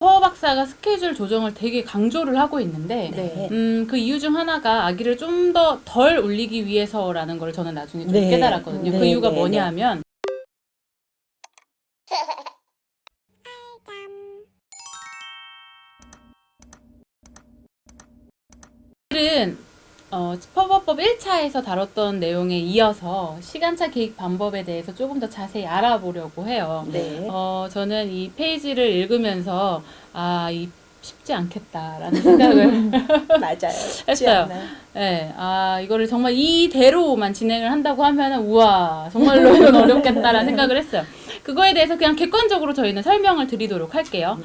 허 박사가 스케줄 조정을 되게 강조를 하고 있는데 그 이유 중 하나가 아기를 좀 더 덜 울리기 위해서라는 걸 저는 나중에 좀 네. 깨달았거든요. 그 네, 이유가 네, 뭐냐 네. 하면 오늘은 퍼버법 1차에서 다뤘던 내용에 이어서 시간차 개입 방법에 대해서 조금 더 자세히 알아보려고 해요. 네. 저는 이 페이지를 읽으면서 쉽지 않겠다라는 생각을 맞아요. 쉽지 했어요. 않아요. 네, 이거를 정말 이대로만 진행을 한다고 하면은, 우와, 정말로 이건 어렵겠다라는 생각을 했어요. 그거에 대해서 그냥 객관적으로 저희는 설명을 드리도록 할게요.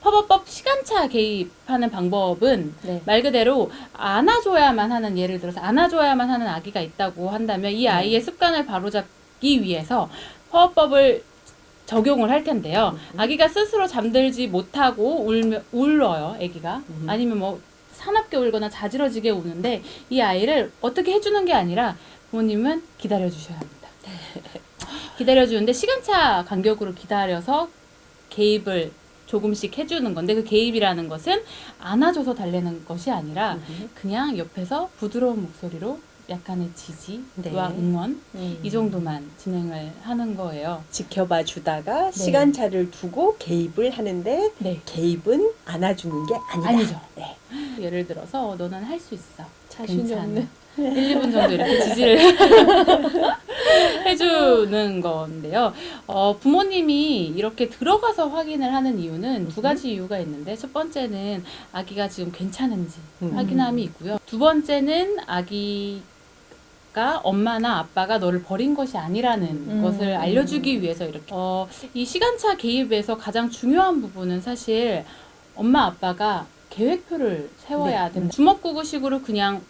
퍼버법 시간차 개입하는 방법은 네. 말 그대로 안아줘야만 하는, 예를 들어서 안아줘야만 하는 아기가 있다고 한다면 이 아이의 습관을 바로잡기 위해서 퍼버법을 적용을 할 텐데요. 아기가 스스로 잠들지 못하고 울어요, 아기가. 아니면 뭐 사납게 울거나 자지러지게 우는데 이 아이를 어떻게 해주는 게 아니라 부모님은 기다려 주셔야 합니다. 기다려 주는데 시간차 간격으로 기다려서 개입을 조금씩 해주는 건데, 그 개입이라는 것은 안아줘서 달래는 것이 아니라 그냥 옆에서 부드러운 목소리로 약간의 지지와 네. 응원 이 정도만 진행을 하는 거예요. 지켜봐 주다가 시간차를 두고 개입을 하는데 네. 개입은 안아주는 게 아니다. 아니죠. 네. 예를 들어서 너는 할 수 있어. 자신이 괜찮아. 없네. 1, 2분 정도 이렇게 지지를 해주는 건데요. 부모님이 이렇게 들어가서 확인을 하는 이유는 두 가지 이유가 있는데, 첫 번째는 아기가 지금 괜찮은지 확인함이 있고요. 두 번째는 아기가 엄마나 아빠가 너를 버린 것이 아니라는 것을 알려주기 위해서 이렇게 이 시간차 개입에서 가장 중요한 부분은 사실 엄마 아빠가 계획표를 세워야 됩니다. 주먹구구식으로 그냥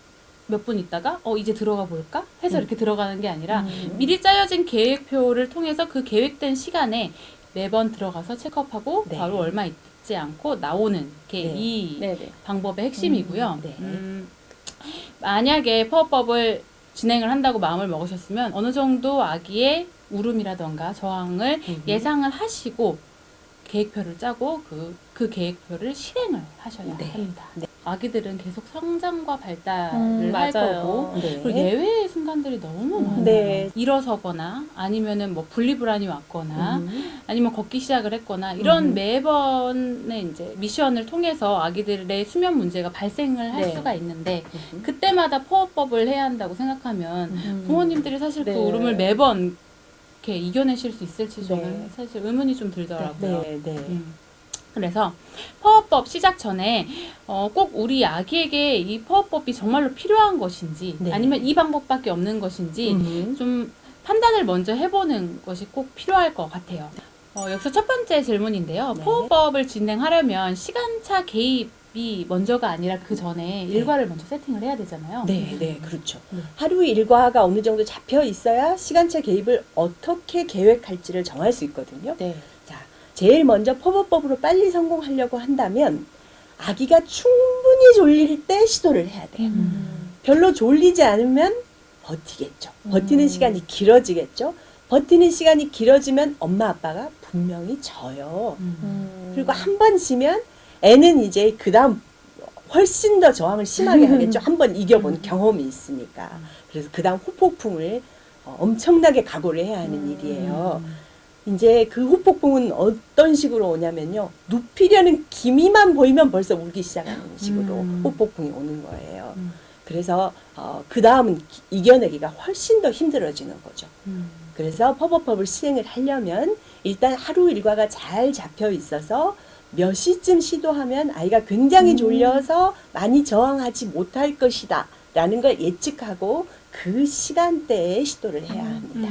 몇 분 있다가 이제 들어가 볼까? 해서 이렇게 들어가는 게 아니라 미리 짜여진 계획표를 통해서 그 계획된 시간에 매번 들어가서 체크업하고 네. 바로 얼마 있지 않고 나오는 게 네. 이 네네. 방법의 핵심이고요. 네. 만약에 퍼업법을 진행을 한다고 마음을 먹으셨으면 어느 정도 아기의 울음이라던가 저항을 예상을 하시고 계획표를 짜고 그 계획표를 실행을 하셔야 네. 합니다. 네. 아기들은 계속 성장과 발달을 할 맞아요. 거고, 네. 그리고 예외의 순간들이 너무 많아요. 네. 일어서거나 아니면은 뭐 분리불안이 왔거나 아니면 걷기 시작을 했거나 이런 매번의 이제 미션을 통해서 아기들의 수면 문제가 발생을 할 네. 수가 있는데, 그때마다 포업법을 해야 한다고 생각하면 부모님들이 사실 네. 그 울음을 매번 이렇게 이겨내실 수 있을지 저는 네. 사실 의문이 좀 들더라고요. 네. 네. 그래서 퍼업법 시작 전에 꼭 우리 아기에게 이 퍼업법이 정말로 필요한 것인지 네. 아니면 이 방법밖에 없는 것인지 좀 판단을 먼저 해보는 것이 꼭 필요할 것 같아요. 여기서 첫 번째 질문인데요. 네. 퍼업법을 진행하려면 시간차 개입이 먼저가 아니라 그 전에 일과를 먼저 세팅을 해야 되잖아요. 네, 네, 그렇죠. 네. 하루 일과가 어느 정도 잡혀 있어야 시간차 개입을 어떻게 계획할지를 정할 수 있거든요. 네. 자, 제일 먼저 퍼버법으로 빨리 성공하려고 한다면 아기가 충분히 졸릴 때 시도를 해야 돼요. 별로 졸리지 않으면 버티겠죠. 버티는 시간이 길어지겠죠. 버티는 시간이 길어지면 엄마 아빠가 분명히 져요. 그리고 한 번 지면 애는 이제 그 다음 훨씬 더 저항을 심하게 하겠죠. 한 번 이겨본 경험이 있으니까. 그래서 그 다음 후폭풍을 엄청나게 각오를 해야 하는 일이에요. 이제 그 후폭풍은 어떤 식으로 오냐면요. 눕히려는 기미만 보이면 벌써 울기 시작하는 식으로 후폭풍이 오는 거예요. 그래서 그 다음은 이겨내기가 훨씬 더 힘들어지는 거죠. 그래서 퍼버법을 시행을 하려면 일단 하루 일과가 잘 잡혀 있어서 몇 시쯤 시도하면 아이가 굉장히 졸려서 많이 저항하지 못할 것이다 라는 걸 예측하고 그 시간대에 시도를 해야 합니다.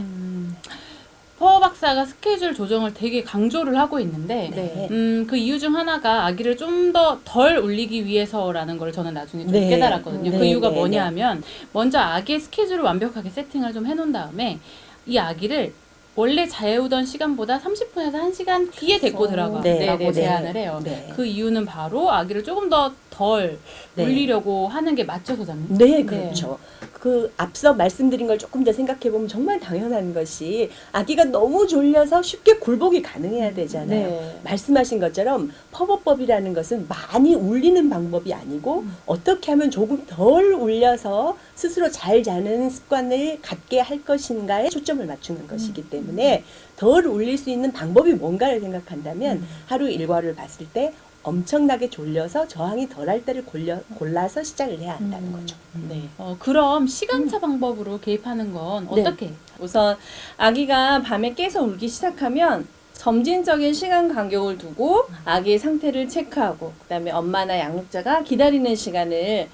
퍼 박사가 스케줄 조정을 되게 강조를 하고 있는데 네. 그 이유 중 하나가 아기를 좀 더 덜 울리기 위해서라는 걸 저는 나중에 좀 네. 깨달았거든요. 그 네, 이유가 네, 뭐냐 네. 하면 먼저 아기의 스케줄을 완벽하게 세팅을 좀 해놓은 다음에 이 아기를 원래 재우던 시간보다 30분에서 1시간 뒤에 데리고 들어가라고 네, 네, 제안을 해요. 네. 그 이유는 바로 아기를 조금 더 덜 네. 울리려고 하는 게 맞죠, 소장님? 네, 그렇죠. 그 앞서 말씀드린 걸 조금 더 생각해 보면 정말 당연한 것이 아기가 너무 졸려서 쉽게 굴복이 가능해야 되잖아요. 네. 말씀하신 것처럼 퍼버법이라는 것은 많이 울리는 방법이 아니고 어떻게 하면 조금 덜 울려서 스스로 잘 자는 습관을 갖게 할 것인가에 초점을 맞추는 것이기 때문에 덜 울릴 수 있는 방법이 뭔가를 생각한다면 하루 일과를 봤을 때 엄청나게 졸려서 저항이 덜할 때를 골라서 시작을 해야 한다는 거죠. 네. 그럼 시간차 방법으로 개입하는 건 네. 어떻게? 우선 아기가 밤에 깨서 울기 시작하면 점진적인 시간 간격을 두고 아기의 상태를 체크하고 그다음에 엄마나 양육자가 기다리는 시간을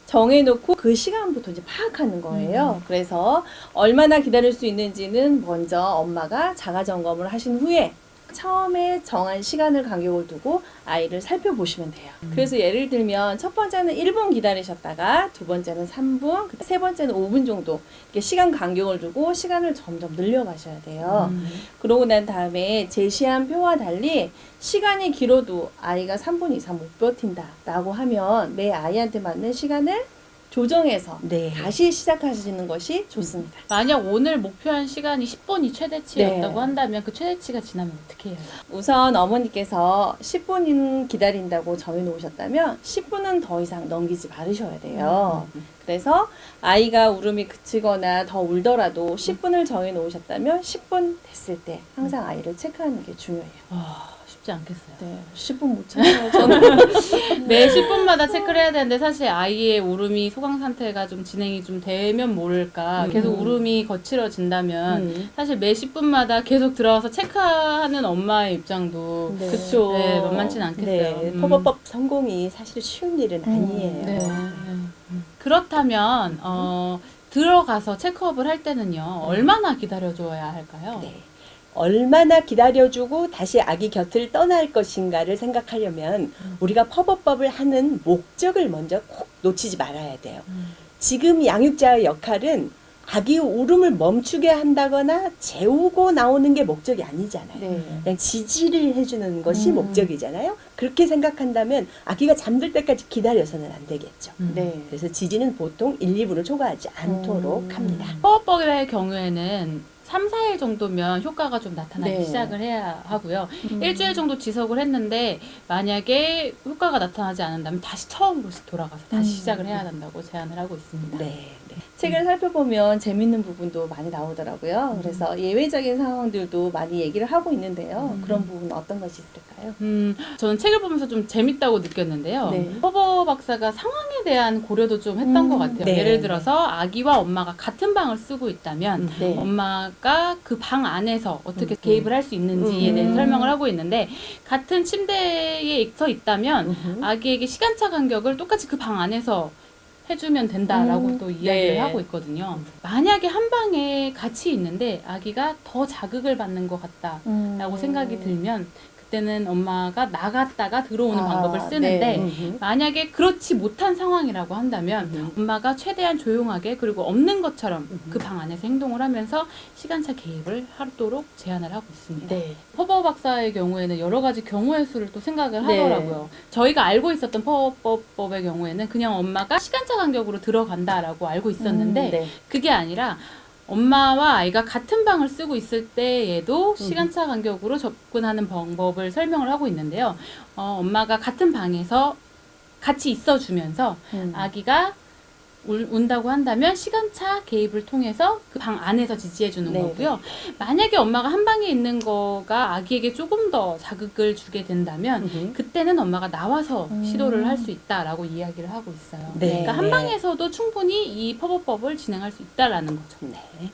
정해놓고 그 시간부터 이제 파악하는 거예요. 그래서 얼마나 기다릴 수 있는지는 먼저 엄마가 자가 점검을 하신 후에 처음에 정한 시간을 간격을 두고 아이를 살펴보시면 돼요. 그래서 예를 들면 첫 번째는 1분 기다리셨다가 두 번째는 3분, 세 번째는 5분 정도 이렇게 시간 간격을 두고 시간을 점점 늘려가셔야 돼요. 그러고 난 다음에 제시한 표와 달리 시간이 길어도 아이가 3분 이상 못 버틴다라고 하면 내 아이한테 맞는 시간을 조정해서 네. 다시 시작하시는 것이 좋습니다. 만약 오늘 목표한 시간이 10분이 최대치였다고 네. 한다면 그 최대치가 지나면 어떻게 해요? 우선 어머니께서 10분 기다린다고 정해놓으셨다면 10분은 더 이상 넘기지 말으셔야 돼요. 그래서 아이가 울음이 그치거나 더 울더라도 10분을 정해놓으셨다면 10분 됐을 때 항상 아이를 체크하는 게 중요해요. 쉽지 않겠어요. 네, 10분 못 참아요. 저는 매 10분마다 체크를 해야 되는데 사실 아이의 울음이 소강 상태가 좀 진행이 좀 되면 모를까 계속 울음이 거칠어진다면 사실 매 10분마다 계속 들어와서 체크하는 엄마의 입장도 네. 그쵸. 네, 만만치는 않겠어요. 네, 퍼버법 성공이 사실 쉬운 일은 아니에요. 네. 그렇다면 들어가서 체크업을 할 때는요 얼마나 기다려줘야 할까요? 네. 얼마나 기다려주고 다시 아기 곁을 떠날 것인가를 생각하려면 우리가 퍼버법을 하는 목적을 먼저 꼭 놓치지 말아야 돼요. 지금 양육자의 역할은 아기 울음을 멈추게 한다거나 재우고 나오는 게 목적이 아니잖아요. 네. 그냥 지지를 해주는 것이 목적이잖아요. 그렇게 생각한다면 아기가 잠들 때까지 기다려서는 안 되겠죠. 네. 그래서 지지는 보통 1, 2분을 초과하지 않도록 합니다. 파워법의 경우에는 3, 4일 정도면 효과가 좀 나타나기 네. 시작을 해야 하고요. 일주일 정도 지속을 했는데 만약에 효과가 나타나지 않는다면 다시 처음으로 돌아가서 다시 시작을 해야 한다고 제안을 하고 있습니다. 네. 네. 책을 살펴보면 재밌는 부분도 많이 나오더라고요. 그래서 예외적인 상황들도 많이 얘기를 하고 있는데요. 그런 부분 어떤 것이 있을까요? 저는 책을 보면서 좀 재밌다고 느꼈는데요. 네. 허버 박사가 상황에 대한 고려도 좀 했던 것 같아요. 네. 예를 들어서 아기와 엄마가 같은 방을 쓰고 있다면 네. 엄마가 그 방 안에서 어떻게 개입을 할 수 있는지에 대해서 설명을 하고 있는데 같은 침대에 서 있다면 아기에게 시간차 간격을 똑같이 그 방 안에서 해주면 된다라고 또 이야기를 네. 하고 있거든요. 만약에 한 방에 같이 있는데 아기가 더 자극을 받는 것 같다라고 생각이 들면 그때는 엄마가 나갔다가 들어오는 방법을 쓰는데 네. 만약에 그렇지 못한 상황이라고 한다면 엄마가 최대한 조용하게 그리고 없는 것처럼 그 방 안에서 행동을 하면서 시간차 개입을 하도록 제안을 하고 있습니다. 네. 퍼버 박사의 경우에는 여러 가지 경우의 수를 또 생각을 네. 하더라고요. 저희가 알고 있었던 퍼버법의 경우에는 그냥 엄마가 시간차 간격으로 들어간다라고 알고 있었는데 네. 그게 아니라 엄마와 아이가 같은 방을 쓰고 있을 때에도 시간차 간격으로 접근하는 방법을 설명을 하고 있는데요. 엄마가 같은 방에서 같이 있어주면서 아기가 운다고 한다면 시간차 개입을 통해서 그 방 안에서 지지해주는 네, 거고요. 만약에 엄마가 한 방에 있는 거가 아기에게 조금 더 자극을 주게 된다면 그때는 엄마가 나와서 시도를 할 수 있다라고 이야기를 하고 있어요. 네. 그러니까 한 방에서도 충분히 이 퍼버법을 진행할 수 있다라는 거죠. 네.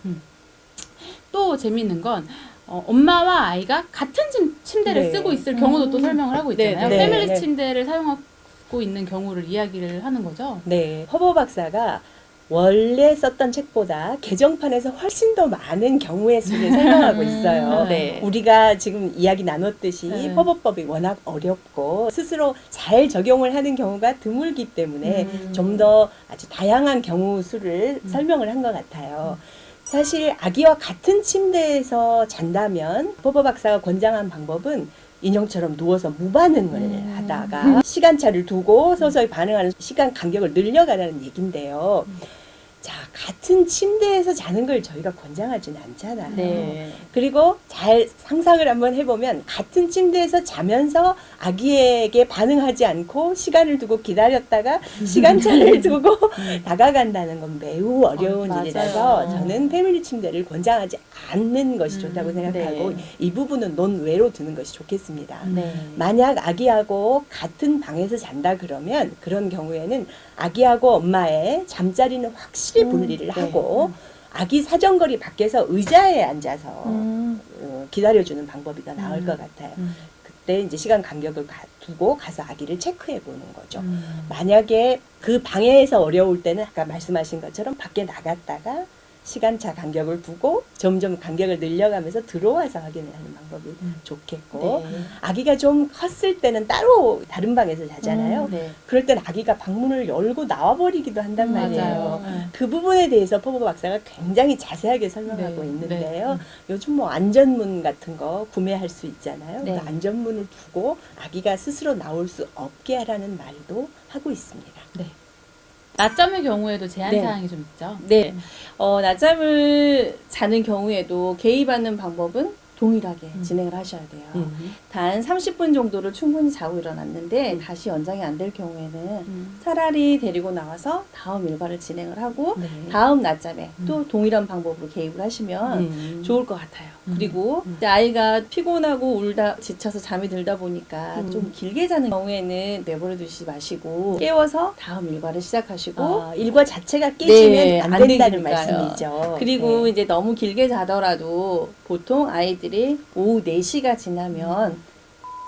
또 재밌는 건 엄마와 아이가 같은 침대를 네. 쓰고 있을 경우도 또 설명을 하고 있잖아요. 네, 네. 패밀리 네. 침대를 사용하고 있는 경우를 이야기를 하는 거죠. 네, 허버 박사가 원래 썼던 책보다 개정판에서 훨씬 더 많은 경우의 수를 설명하고 있어요. 네. 우리가 지금 이야기 나눴듯이 네. 허버법이 워낙 어렵고 스스로 잘 적용을 하는 경우가 드물기 때문에 좀 더 아주 다양한 경우 수를 설명을 한 것 같아요. 사실 아기와 같은 침대에서 잔다면 허버 박사가 권장한 방법은 인형처럼 누워서 무반응을 하다가 시간차를 두고 서서히 반응하는 시간 간격을 늘려가라는 얘긴데요. 자, 같은 침대에서 자는 걸 저희가 권장하지는 않잖아요. 네. 그리고 잘 상상을 한번 해보면 같은 침대에서 자면서 아기에게 반응하지 않고 시간을 두고 기다렸다가 시간차를 두고 다가간다는 건 매우 어려운 맞아요. 일이라서 저는 패밀리 침대를 권장하지 않는 것이 좋다고 생각하고 네. 이 부분은 논외로 두는 것이 좋겠습니다. 네. 만약 아기하고 같은 방에서 잔다 그러면 그런 경우에는 아기하고 엄마의 잠자리는 확실히 분리를 하고 아기 사정거리 밖에서 의자에 앉아서 기다려주는 방법이 더 나을 것 같아요. 그때 이제 시간 간격을 두고 가서 아기를 체크해 보는 거죠. 만약에 그 방에서 어려울 때는 아까 말씀하신 것처럼 밖에 나갔다가 시간차 간격을 두고 점점 간격을 늘려가면서 들어와서 확인을 하는 방법이 좋겠고 네. 아기가 좀 컸을 때는 따로 다른 방에서 자잖아요. 네. 그럴 땐 아기가 방문을 열고 나와버리기도 한단 말이에요. 맞아요. 그 부분에 대해서 포버 박사가 굉장히 자세하게 설명하고 네, 있는데요. 요즘 뭐 안전문 같은 거 구매할 수 있잖아요. 네. 그 안전문을 두고 아기가 스스로 나올 수 없게 하라는 말도 하고 있습니다. 네. 낮잠의 경우에도 제한 네. 사항이 좀 있죠. 네. 낮잠을 자는 경우에도 개입하는 방법은 동일하게 진행을 하셔야 돼요. 단 30분 정도를 충분히 자고 일어났는데 다시 연장이 안 될 경우에는 차라리 데리고 나와서 다음 일과를 진행을 하고 네. 다음 낮잠에 또 동일한 방법으로 개입을 하시면 좋을 것 같아요. 그리고 이제 아이가 피곤하고 울다 지쳐서 잠이 들다 보니까 좀 길게 자는 경우에는 내버려 두시지 마시고 깨워서 다음 일과를 시작하시고 일과 자체가 깨지면 네, 안 안 된다는 되니까요. 말씀이죠. 그리고 네. 이제 너무 길게 자더라도 보통 아이들이 오후 4시가 지나면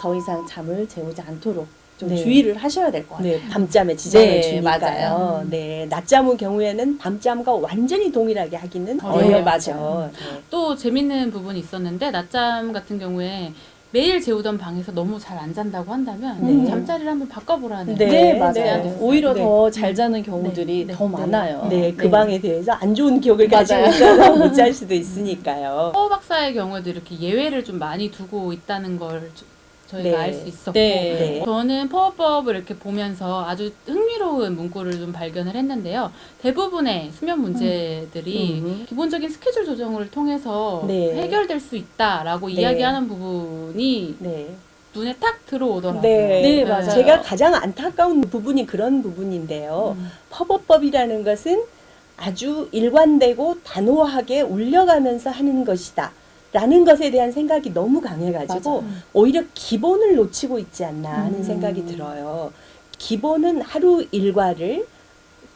더 이상 잠을 재우지 않도록 좀 네. 주의를 하셔야 될 것 같아요. 네, 밤잠에 지장을 네, 주니까요. 맞아요. 네, 낮잠의 경우에는 밤잠과 완전히 동일하게 하기는 어려워요. 어렵죠. 네. 또 재밌는 부분이 있었는데 낮잠 같은 경우에 매일 재우던 방에서 너무 잘 안 잔다고 한다면 네. 잠자리를 한번 바꿔보라는 네, 네, 네, 맞아요. 네. 오히려 네. 더 잘 자는 경우들이 네, 더 네, 많아요. 네, 그 방에 대해서 안 좋은 기억을 가지고 맞아요. 있어서 못 잘 수도 있으니까요. 허 박사의 경우에도 이렇게 예외를 좀 많이 두고 있다는 걸 저희가 네. 알 수 있었고 네. 저는 파워법을 이렇게 보면서 아주 흥미로운 문구를 좀 발견을 했는데요. 대부분의 수면 문제들이 기본적인 스케줄 조정을 통해서 네. 해결될 수 있다라고 네. 이야기하는 부분이 네. 눈에 딱 들어오더라고요. 네, 맞아요. 제가 가장 안타까운 부분이 그런 부분인데요. 퍼버법이라는 것은 아주 일관되고 단호하게 울려가면서 하는 것이다. 라는 것에 대한 생각이 너무 강해가지고 맞아요. 오히려 기본을 놓치고 있지 않나 하는 생각이 들어요. 기본은 하루 일과를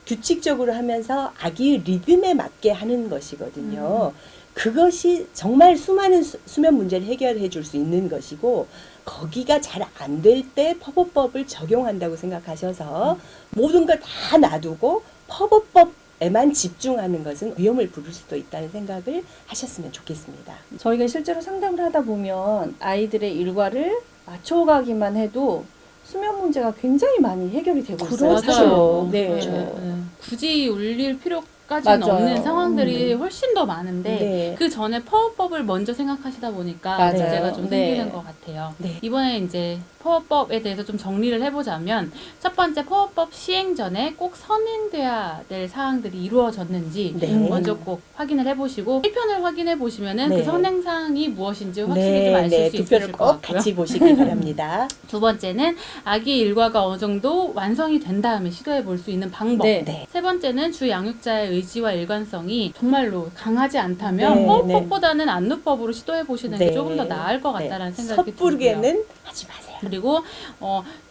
규칙적으로 하면서 아기의 리듬에 맞게 하는 것이거든요. 그것이 정말 수많은 수면 문제를 해결해 줄 수 있는 것이고 거기가 잘 안 될 때 퍼버법을 적용한다고 생각하셔서 모든 걸 다 놔두고 퍼버법에만 집중하는 것은 위험을 부를 수도 있다는 생각을 하셨으면 좋겠습니다. 저희가 실제로 상담을 하다 보면 아이들의 일과를 맞춰가기만 해도 수면 문제가 굉장히 많이 해결이 되고 있어요. 그렇죠. 사실은. 네. 그렇죠. 굳이 울릴 필요까지는 맞아요. 없는 상황들이 훨씬 더 많은데 네. 그 전에 파워법을 먼저 생각하시다 보니까 맞아요. 문제가 좀 네. 생기는 것 같아요. 네. 이번에 이제 파워법에 대해서 좀 정리를 해보자면 첫 번째 파워법 시행 전에 꼭 선행돼야 될 사항들이 이루어졌는지 네. 먼저 꼭 확인을 해보시고 1편을 확인해 보시면은 네. 그 선행사항이 무엇인지 확실히 좀 네, 아실 네, 수 두 있으실 표를 것 꼭 같고요. 같이 보시기 바랍니다. 두 번째는 아기 일과가 어느 정도 완성이 된 다음에 시도해 볼 수 있는 방법. 네. 네. 세 번째는 주 양육자의 의지와 일관성이 정말로 강하지 않다면 네, 파워법보다는 안누법으로 시도해 보시는 게 네. 조금 더 나을 것 같다는 생각이 들고요. 섣부르게는 하지 마세요. 그리고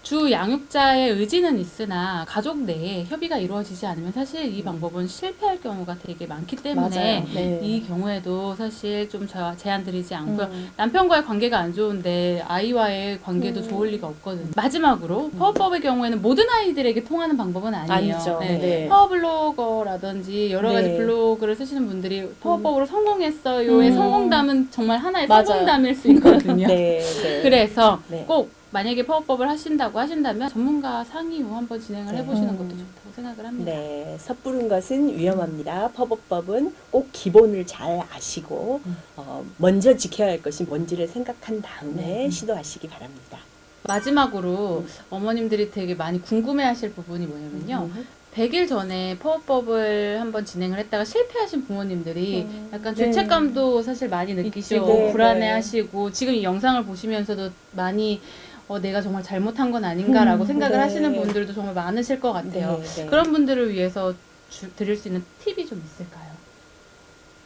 주 양육자의 의지는 있으나 가족 내에 협의가 이루어지지 않으면 사실 이 방법은 실패할 경우가 되게 많기 때문에 맞아요. 네. 이 경우에도 사실 좀 제한 드리지 않고요. 남편과의 관계가 안 좋은데 아이와의 관계도 좋을 리가 없거든요. 마지막으로 파워법의 경우에는 모든 아이들에게 통하는 방법은 아니에요. 아니죠. 네. 네. 파워블로거라든지 여러 가지 네. 블로그를 쓰시는 분들이 파워법으로 성공했어요의 성공담은 정말 하나의 맞아요. 성공담일 수 있거든요. 네, 네. 그래서 네. 꼭 만약에 파워법을 하신다고 하신다면 전문가 상의 후 한번 진행을 네. 해보시는 것도 좋다고 생각을 합니다. 네, 섣부른 것은 위험합니다. 팝업법은 꼭 기본을 잘 아시고 먼저 지켜야 할 것이 뭔지를 생각한 다음에 시도하시기 바랍니다. 마지막으로 어머님들이 되게 많이 궁금해하실 부분이 뭐냐면요. 100일 전에 파워법을 한번 진행을 했다가 실패하신 부모님들이 약간 네. 죄책감도 사실 많이 느끼시고 있죠. 네, 불안해하시고 지금 이 영상을 보시면서도 많이 내가 정말 잘못한 건 아닌가라고 생각을 네. 하시는 분들도 정말 많으실 것 같아요. 네, 네. 그런 분들을 위해서 드릴 수 있는 팁이 좀 있을까요?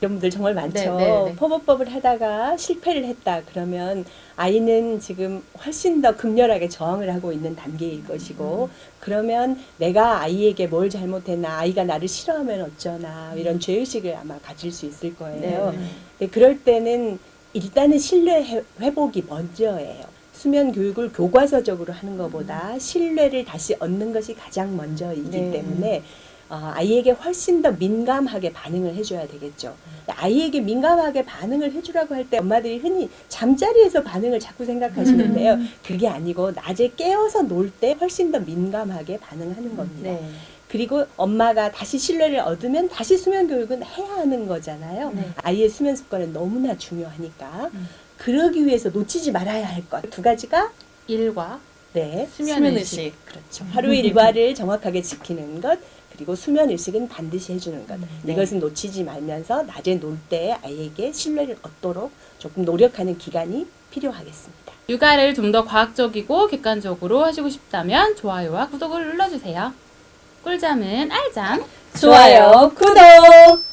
이런 분들 정말 많죠. 네, 네, 네. 팝업법을 하다가 실패를 했다 그러면 아이는 지금 훨씬 더 극렬하게 저항을 하고 있는 단계일 것이고 그러면 내가 아이에게 뭘 잘못했나, 아이가 나를 싫어하면 어쩌나 이런 죄의식을 아마 가질 수 있을 거예요. 네. 근데 그럴 때는 일단은 신뢰 회복이 먼저예요. 수면 교육을 교과서적으로 하는 것보다 신뢰를 다시 얻는 것이 가장 먼저이기 네. 때문에 아이에게 훨씬 더 민감하게 반응을 해줘야 되겠죠. 아이에게 민감하게 반응을 해주라고 할 때 엄마들이 흔히 잠자리에서 반응을 자꾸 생각하시는데요. 그게 아니고 낮에 깨어서 놀 때 훨씬 더 민감하게 반응하는 겁니다. 네. 그리고 엄마가 다시 신뢰를 얻으면 다시 수면 교육은 해야 하는 거잖아요. 네. 아이의 수면 습관은 너무나 중요하니까 그러기 위해서 놓치지 말아야 할 것 두 가지가 일과 네, 수면의식. 그렇죠. 하루 일과를 정확하게 지키는 것 그리고 수면 의식은 반드시 해주는 것. 네. 이것은 놓치지 말면서 낮에 놀 때 아이에게 신뢰를 얻도록 조금 노력하는 기간이 필요하겠습니다. 육아를 좀 더 과학적이고 객관적으로 하시고 싶다면 좋아요와 구독을 눌러주세요. 꿀잠은 알잠. 좋아요, 구독!